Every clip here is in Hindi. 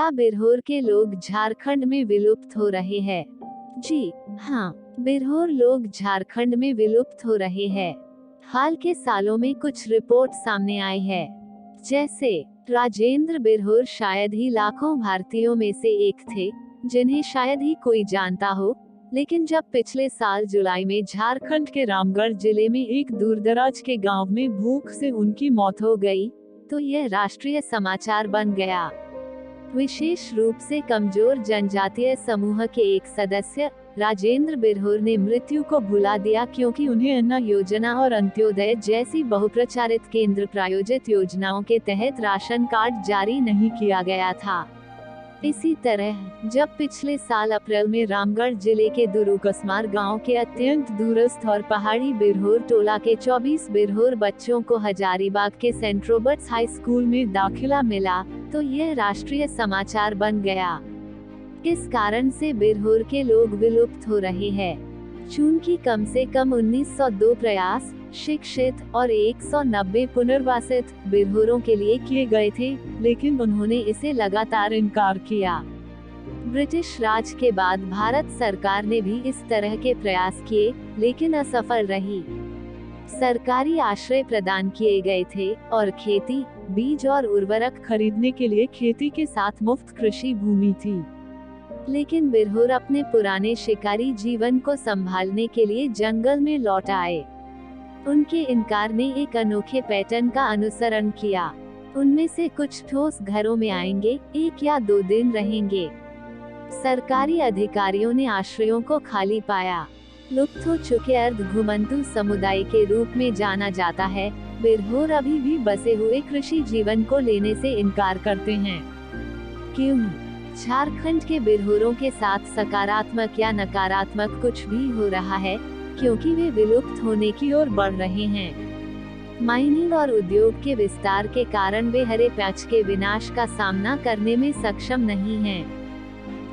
क्या बिरहोर के लोग झारखंड में विलुप्त हो रहे हैं? जी हाँ, बिरहोर लोग झारखंड में विलुप्त हो रहे हैं। हाल के सालों में कुछ रिपोर्ट सामने आई है, जैसे राजेंद्र बिरहोर शायद ही लाखों भारतीयों में से एक थे, जिन्हें शायद ही कोई जानता हो। लेकिन जब पिछले साल जुलाई में झारखंड के रामगढ़ जिले में एक दूरदराज के गांव में भूख से उनकी मौत हो गई, तो यह राष्ट्रीय समाचार बन गया। विशेष रूप से कमजोर जनजातीय समूह के एक सदस्य राजेंद्र बिरहोर ने मृत्यु को भुला दिया, क्योंकि उन्हें अन्न योजना और अंत्योदय जैसी बहुप्रचारित केंद्र प्रायोजित योजनाओं के तहत राशन कार्ड जारी नहीं किया गया था। इसी तरह जब पिछले साल अप्रैल में रामगढ़ जिले के दुरुकस्मार गांव के अत्यंत दूरस्थ और पहाड़ी बिरहोर टोला के 24 बिरहोर बच्चों को हजारीबाग के सेंट रॉबर्ट्स हाई स्कूल में दाखिला मिला, तो यह राष्ट्रीय समाचार बन गया। इस कारण से बिरहोर के लोग विलुप्त हो रहे हैं। चूंकि कम से कम 1902 प्रयास शिक्षित और 190 पुनर्वासित बिरहोरों के लिए किए गए थे, लेकिन उन्होंने इसे लगातार इनकार किया। ब्रिटिश राज के बाद भारत सरकार ने भी इस तरह के प्रयास किए, लेकिन असफल रही। सरकारी आश्रय प्रदान किए गए थे और खेती, बीज और उर्वरक खरीदने के लिए खेती के साथ मुफ्त कृषि भूमि थी। लेकिन बिरहोर अपने पुराने शिकारी जीवन को संभालने के लिए जंगल में लौट आए। उनके इनकार ने एक अनोखे पैटर्न का अनुसरण किया। उनमें से कुछ ठोस घरों में आएंगे, 1 या 2 दिन रहेंगे। सरकारी अधिकारियों ने आश्रयों को खाली पाया। लुप्त हो चुके अर्ध घुमंतु समुदाय के रूप में जाना जाता है, बिरहोर अभी भी बसे हुए कृषि जीवन को लेने से इनकार करते हैं। क्यों? झारखंड के बिरहोरों के साथ सकारात्मक या नकारात्मक कुछ भी हो रहा है, क्योंकि वे विलुप्त होने की ओर बढ़ रहे हैं। माइनिंग और उद्योग के विस्तार के कारण वे हरे पैच के विनाश का सामना करने में सक्षम नहीं हैं।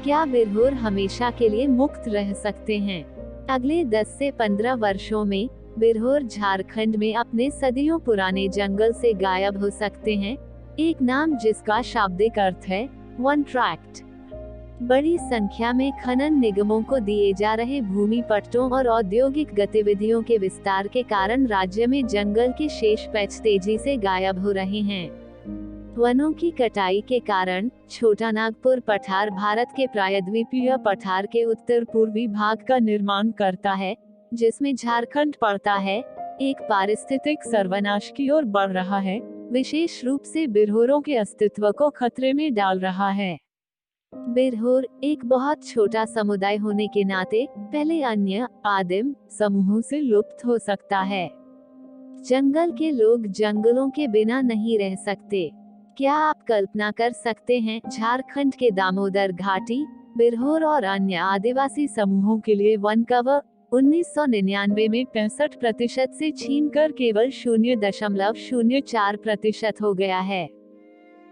क्या बिरहोर हमेशा के लिए मुक्त रह सकते हैं? अगले 10 से 15 वर्षों में बिरहोर झारखंड में अपने सदियों पुराने जंगल से गायब हो सकते हैं, एक नाम जिसका शाब्दिक अर्थ है वन ट्रैक्ट। बड़ी संख्या में खनन निगमों को दिए जा रहे भूमि पट्टों और औद्योगिक गतिविधियों के विस्तार के कारण राज्य में जंगल के शेष पैच तेजी से गायब हो रहे हैं। वनों की कटाई के कारण छोटा नागपुर पठार भारत के प्रायद्वीपीय पठार के उत्तर पूर्वी भाग का निर्माण करता है, जिसमें झारखंड पड़ता है, एक पारिस्थितिक सर्वनाश की ओर बढ़ रहा है, विशेष रूप से बिरहोरों के अस्तित्व को खतरे में डाल रहा है। बिरहोर एक बहुत छोटा समुदाय होने के नाते पहले अन्य आदिम समूहों से लुप्त हो सकता है। जंगल के लोग जंगलों के बिना नहीं रह सकते। क्या आप कल्पना कर सकते हैं झारखंड के दामोदर घाटी, बिरहोर और अन्य आदिवासी समूहों के लिए वन कवर 1999 में 65% से छीनकर केवल 0.04% हो गया है।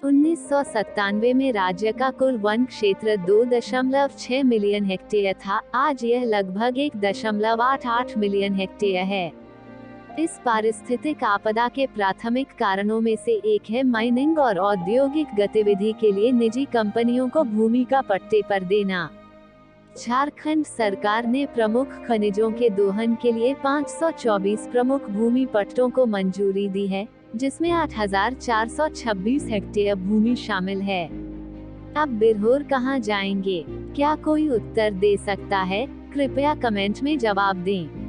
1997 में राज्य का कुल वन क्षेत्र 2.6 मिलियन हेक्टेयर था, आज यह लगभग 1.88 मिलियन हेक्टेयर है। इस पारिस्थितिक आपदा के प्राथमिक कारणों में से एक है माइनिंग और औद्योगिक गतिविधि के लिए निजी कंपनियों को भूमि का पट्टे पर देना। झारखंड सरकार ने प्रमुख खनिजों के दोहन के लिए 524 प्रमुख भूमि पट्टों को मंजूरी दी है, जिसमें 8,426 हेक्टेयर भूमि शामिल है। अब बिरहोर कहां जाएंगे? क्या कोई उत्तर दे सकता है? कृपया कमेंट में जवाब दें।